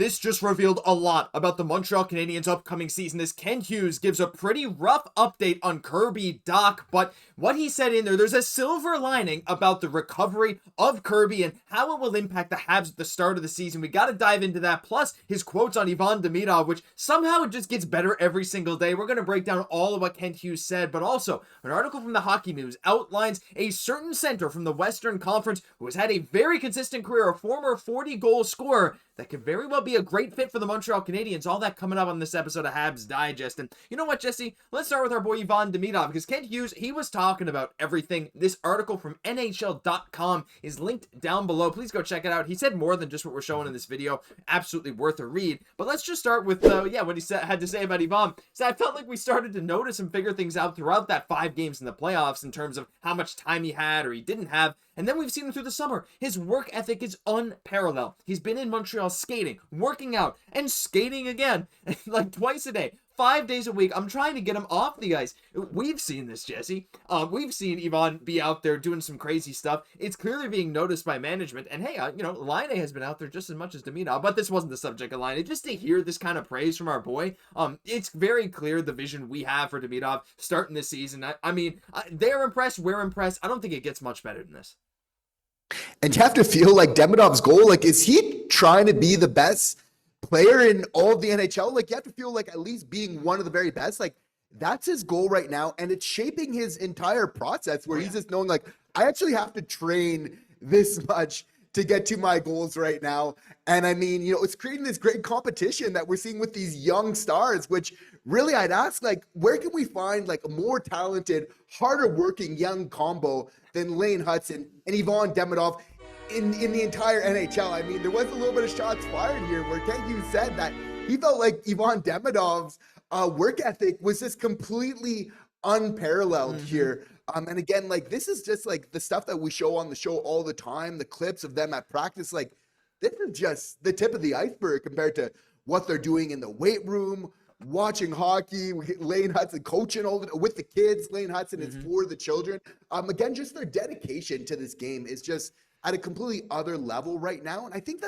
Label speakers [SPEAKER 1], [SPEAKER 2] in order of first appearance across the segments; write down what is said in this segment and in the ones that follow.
[SPEAKER 1] This just revealed a lot about the Montreal Canadiens' upcoming season as Kent Hughes gives a pretty rough update on Kirby Dach, but what he said in there's a silver lining about the recovery of Kirby and how it will impact the Habs at the start of the season. We got to dive into that, plus his quotes on Ivan Demidov, which somehow it just gets better every single day. We're going to break down all of what Kent Hughes said, but also an article from the Hockey News outlines a certain center from the Western Conference who has had a very consistent career, a former 40-goal scorer that could very well be a great fit for the Montreal Canadiens. All that coming up on this episode of Habs Digest. And you know what, Jesse? Let's start with our boy Ivan Demidov, because Kent Hughes, he was talking about everything. This article from NHL.com is linked down below. Please go check it out. He said more than just what we're showing in this video. Absolutely worth a read. But let's just start with, what he had to say about Ivan. So I felt like we started to notice and figure things out throughout that 5 games in the playoffs in terms of how much time he had or he didn't have. And then we've seen him through the summer. His work ethic is unparalleled. He's been in Montreal skating, working out, and skating again, like twice a day, 5 days a week. I'm trying to get him off the ice. We've seen this, Jesse. We've seen Ivan be out there doing some crazy stuff. It's clearly being noticed by management. And hey, Laine has been out there just as much as Demidov, but this wasn't the subject of Laine. Just to hear this kind of praise from our boy, it's very clear the vision we have for Demidov starting this season. I mean, they're impressed. We're impressed. I don't think it gets much better than this.
[SPEAKER 2] And you have to feel like Demidov's goal, like, is he trying to be the best player in all of the NHL? Like, you have to feel like at least being one of the very best. Like, that's his goal right now. And it's shaping his entire process where he's just knowing, like, I actually have to train this much to get to my goals right now. And I mean, it's creating this great competition that we're seeing with these young stars, which really I'd ask, like, where can we find like a more talented, harder working young combo than Laine, Hutson, and Ivan Demidov in the entire NHL? I mean, there was a little bit of shots fired here where Kent Hughes said that he felt like Ivan Demidov's work ethic was just completely unparalleled here. And again, like, this is just like the stuff that we show on the show all the time, the clips of them at practice. Like, this is just the tip of the iceberg compared to what they're doing in the weight room, watching hockey. Laine Hutson coaching with the kids. Laine Hutson is for the children. Again, just their dedication to this game is just at a completely other level right now. And I think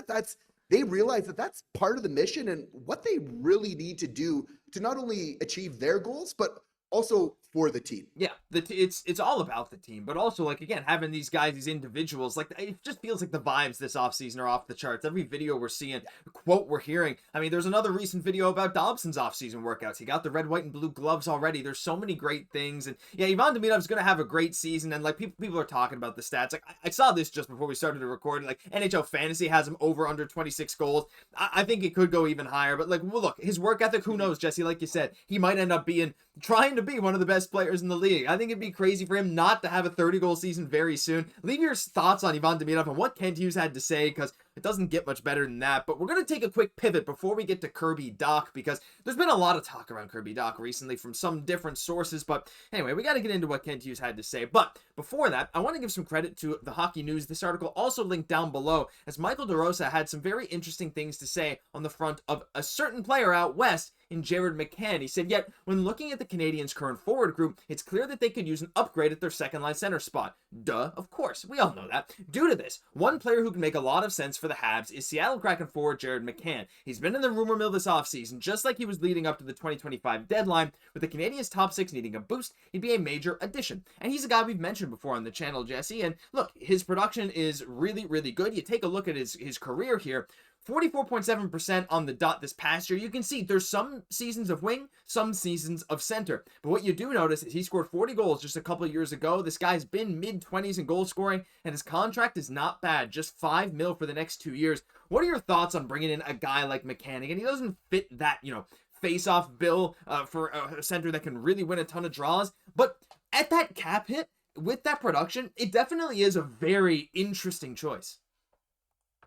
[SPEAKER 2] they realize that that's part of the mission and what they really need to do to not only achieve their goals, but also for the team.
[SPEAKER 1] Yeah, it's all about the team, but also, like, again, having these guys, these individuals, like, it just feels like the vibes this offseason are off the charts. Every video we're seeing, quote we're hearing. I mean, there's another recent video about Dobson's offseason workouts. He got the red, white, and blue gloves already. There's so many great things. And yeah, Ivan Demidov's going to have a great season. And like, people are talking about the stats. Like, I saw this just before we started to record. Like, NHL Fantasy has him over under 26 goals. I think it could go even higher. But like, well, look, his work ethic, who knows, Jesse? Like you said, he might end up trying to be one of the best players in the league. I think it'd be crazy for him not to have a 30-goal season very soon. Leave your thoughts on Ivan Demidov and what Kent Hughes had to say, because it doesn't get much better than that. But we're going to take a quick pivot before we get to Kirby Dach, because there's been a lot of talk around Kirby Dach recently from some different sources. But anyway, we got to get into what Kent Hughes had to say. But before that, I want to give some credit to the Hockey News. This article also linked down below, as Michael DeRosa had some very interesting things to say on the front of a certain player out west in Jared McCann. He said, yet when looking at the Canadiens' current forward group, it's clear that they could use an upgrade at their second line center spot. Duh, of course, we all know that. Due to this, one player who can make a lot of sense for the Habs is Seattle Kraken forward Jared McCann. He's been in the rumor mill this offseason, just like he was leading up to the 2025 deadline. With the Canadiens' top 6 needing a boost, he'd be a major addition. And he's a guy we've mentioned before on the channel, Jesse, and look, his production is really, really good. You take a look at his career here. 44.7% on the dot this past year. You can see there's some seasons of wing, some seasons of center. But what you do notice is he scored 40 goals just a couple of years ago. This guy's been mid-20s in goal scoring, and his contract is not bad. Just $5 million for the next 2 years. What are your thoughts on bringing in a guy like McCann? And he doesn't fit that, face-off bill for a center that can really win a ton of draws. But at that cap hit, with that production, it definitely is a very interesting choice.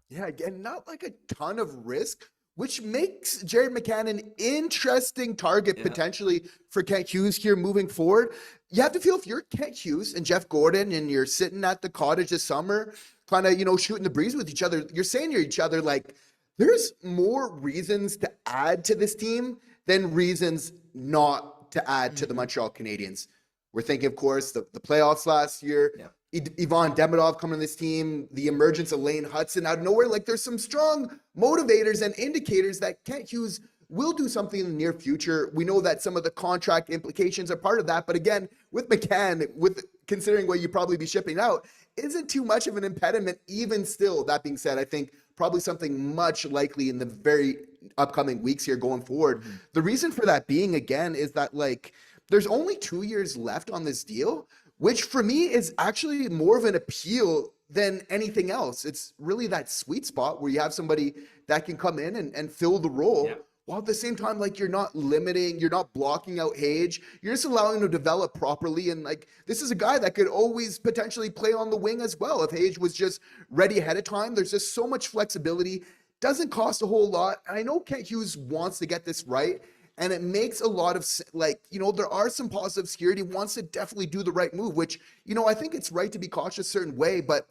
[SPEAKER 2] Yeah, again, not like a ton of risk, which makes Jared McCann an interesting target potentially for Kent Hughes here moving forward. You have to feel, if you're Kent Hughes and Jeff Gordon and you're sitting at the cottage this summer, kind of, shooting the breeze with each other, you're saying to each other, like, there's more reasons to add to this team than reasons not to add to the Montreal Canadiens. We're thinking, of course, the playoffs last year. Ivan Demidov coming to this team, the emergence of Laine Hutson out of nowhere. Like there's some strong motivators and indicators that Kent Hughes will do something in the near future. We know that some of the contract implications are part of that. But again, with McCann, with considering what you probably be shipping out, isn't too much of an impediment even still. That being said, I think probably something much likely in the very upcoming weeks here going forward. Mm-hmm. The reason for that being, again, is that like there's only 2 years left on this deal, which for me is actually more of an appeal than anything else. It's really that sweet spot where you have somebody that can come in and fill the role. Yeah. While at the same time, like you're not limiting, you're not blocking out Xhekaj, you're just allowing him to develop properly. And like, this is a guy that could always potentially play on the wing as well. If Xhekaj was just ready ahead of time, there's just so much flexibility. Doesn't cost a whole lot. And I know Kent Hughes wants to get this right. And it makes a lot of, like, you know, there are some positives here. He wants to definitely do the right move, which, you know, I think it's right to be cautious a certain way. But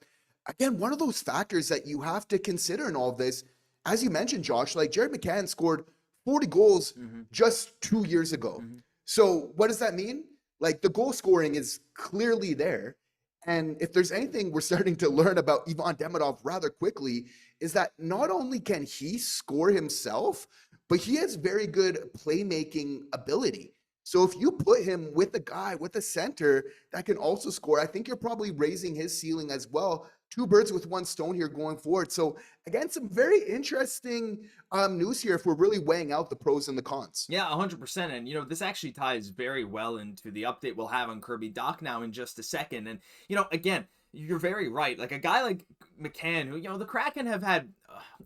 [SPEAKER 2] again, one of those factors that you have to consider in all of this, as you mentioned, Josh, like Jared McCann scored 40 goals just 2 years ago. So what does that mean? Like the goal scoring is clearly there. And if there's anything we're starting to learn about Ivan Demidov rather quickly, is that not only can he score himself, but he has very good playmaking ability. So if you put him with a guy, with a center that can also score, I think you're probably raising his ceiling as well. 2 birds with 1 stone here going forward. So again, some very interesting news here if we're really weighing out the pros and the cons.
[SPEAKER 1] Yeah, 100%. And, you know, this actually ties very well into the update we'll have on Kirby Dach now in just a second. And, you know, again, you're very right. Like a guy like McCann, who, you know, the Kraken have had,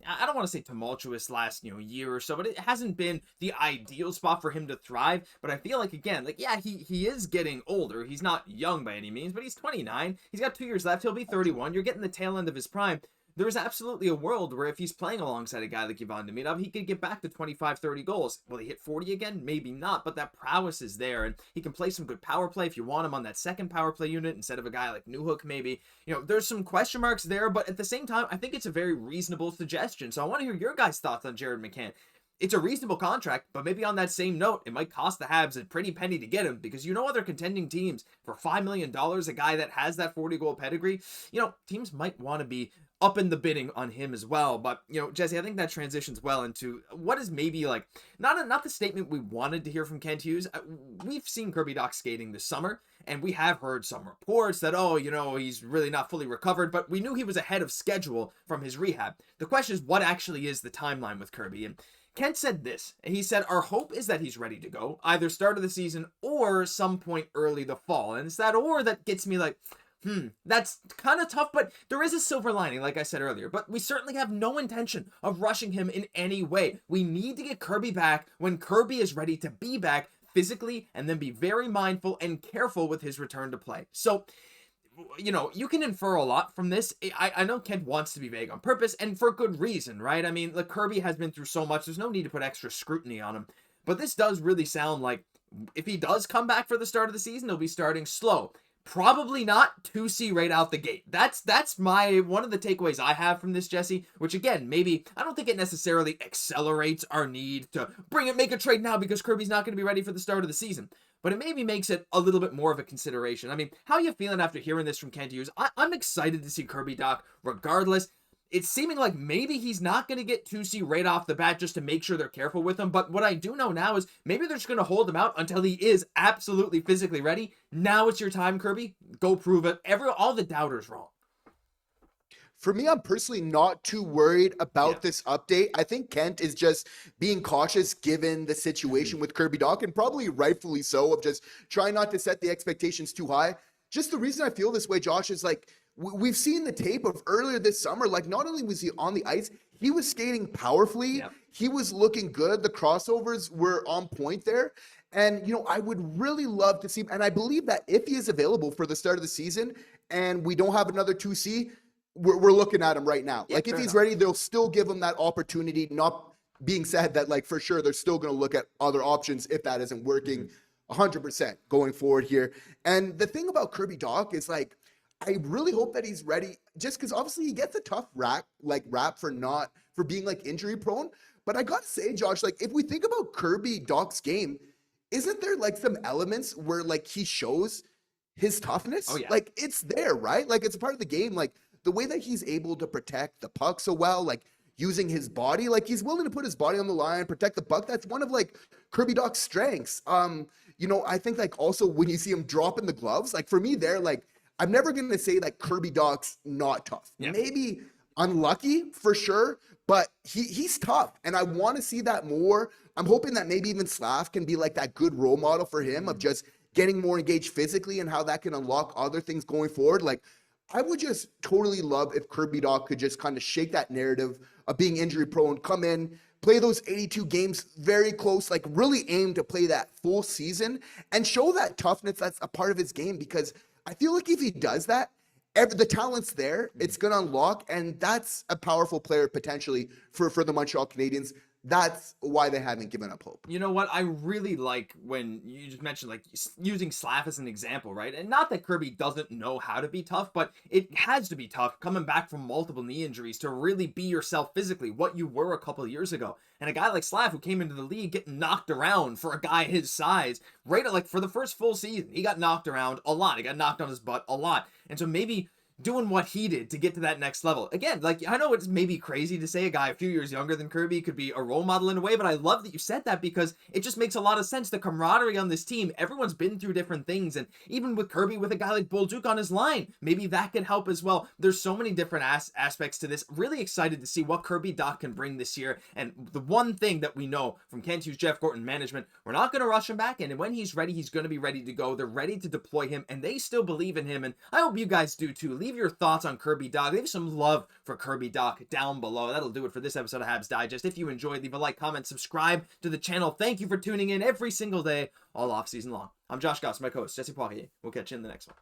[SPEAKER 1] I don't want to say tumultuous last, you know, year or so, but it hasn't been the ideal spot for him to thrive. But I feel like, again, like, yeah, he is getting older. He's not young by any means, but he's 29. He's got 2 years left. He'll be 31. You're getting the tail end of his prime. There's absolutely a world where if he's playing alongside a guy like Ivan Demidov, he could get back to 25, 30 goals. Will he hit 40 again? Maybe not, but that prowess is there, and he can play some good power play if you want him on that second power play unit instead of a guy like Newhook maybe. You know, there's some question marks there, but at the same time, I think it's a very reasonable suggestion. So I want to hear your guys' thoughts on Jared McCann. It's a reasonable contract, but maybe on that same note, it might cost the Habs a pretty penny to get him because you know other contending teams for $5 million, a guy that has that 40-goal pedigree, you know, teams might want to be up in the bidding on him as well. But, you know, Jesse, I think that transitions well into what is maybe like, not the statement we wanted to hear from Kent Hughes. We've seen Kirby Dach skating this summer, and we have heard some reports that, oh, you know, he's really not fully recovered, but we knew he was ahead of schedule from his rehab. The question is, what actually is the timeline with Kirby? And Kent said this. He said, our hope is that he's ready to go, either start of the season or some point early the fall. And it's that or that gets me like, that's kind of tough, but there is a silver lining, like I said earlier. But we certainly have no intention of rushing him in any way. We need to get Kirby back when Kirby is ready to be back physically, and then be very mindful and careful with his return to play. So, you know, you can infer a lot from this. I know Kent wants to be vague on purpose, and for good reason, right? I mean, like, Kirby has been through so much, there's no need to put extra scrutiny on him. But this does really sound like, if he does come back for the start of the season, he'll be starting slow. Probably not 2C right out the gate. That's my one of the takeaways I have from this, Jesse, which again, maybe I don't think it necessarily accelerates our need to make a trade now because Kirby's not going to be ready for the start of the season. But it maybe makes it a little bit more of a consideration. I mean, how are you feeling after hearing this from Kent Hughes? I'm excited to see Kirby Dach regardless. It's seeming like maybe he's not going to get 2C right off the bat just to make sure they're careful with him. But what I do know now is maybe they're just going to hold him out until he is absolutely physically ready. Now it's your time, Kirby. Go prove it. All the doubters wrong.
[SPEAKER 2] For me, I'm personally not too worried about this update. I think Kent is just being cautious given the situation with Kirby Dach, and probably rightfully so, of just trying not to set the expectations too high. Just the reason I feel this way, Josh, is like, we've seen the tape of earlier this summer. Like, not only was he on the ice, he was skating powerfully. Yep. He was looking good. The crossovers were on point there. And, you know, I would really love to see, and I believe that if he is available for the start of the season and we don't have another 2C, we're looking at him right now. Yeah, like, if he's ready, they'll still give him that opportunity, not being said that, like, for sure, they're still going to look at other options if that isn't working 100% going forward here. And the thing about Kirby Dach is, like, I really hope that he's ready, just because obviously he gets a tough rap for being like injury prone. But I gotta say, Josh, like, if we think about Kirby Dach's game, isn't there like some elements where like he shows his toughness.
[SPEAKER 1] Oh, yeah.
[SPEAKER 2] Like, it's there, right? Like, it's a part of the game. Like, the way that he's able to protect the puck so well, like using his body, like he's willing to put his body on the line, protect the puck. That's one of like Kirby Dach's strengths. I think like also when you see him dropping the gloves, like for me there, like I'm never going to say that Kirby Dach's not tough. Yeah. Maybe unlucky for sure, but he's tough. And I want to see that more. I'm hoping that maybe even Slav can be like that good role model for him of just getting more engaged physically and how that can unlock other things going forward. Like, I would just totally love if Kirby Dach could just kind of shake that narrative of being injury prone, come in, play those 82 games very close, like really aim to play that full season and show that toughness that's a part of his game. Because I feel like if he does that, the talent's there, it's going to unlock, and that's a powerful player potentially for the Montreal Canadiens. That's why they haven't given up hope.
[SPEAKER 1] You know what? I really like when you just mentioned like using Slav as an example, right? And not that Kirby doesn't know how to be tough, but it has to be tough coming back from multiple knee injuries to really be yourself physically, what you were a couple of years ago. And a guy like Slav who came into the league getting knocked around for a guy his size, right? Like for the first full season, he got knocked around a lot. He got knocked on his butt a lot. And so maybe doing what he did to get to that next level. Again, like, I know it's maybe crazy to say a guy a few years younger than Kirby could be a role model in a way, but I love that you said that because it just makes a lot of sense. The camaraderie on this team, everyone's been through different things, and even with Kirby, with a guy like Bolduc on his line, maybe that could help as well. There's so many different aspects to this. Really excited to see what Kirby Dach can bring this year, and the one thing that we know from Kent Hughes, Jeff Gorton management, we're not going to rush him back in, and when he's ready, he's going to be ready to go. They're ready to deploy him, and they still believe in him, and I hope you guys do too. Leave your thoughts on Kirby Dach. Leave some love for Kirby Dach down below. That'll do it for this episode of Habs Digest. If you enjoyed, leave a like, comment, subscribe to the channel. Thank you for tuning in every single day, all off season long. I'm Josh Gosse, my co-host Jesse Poirier. We'll catch you in the next one.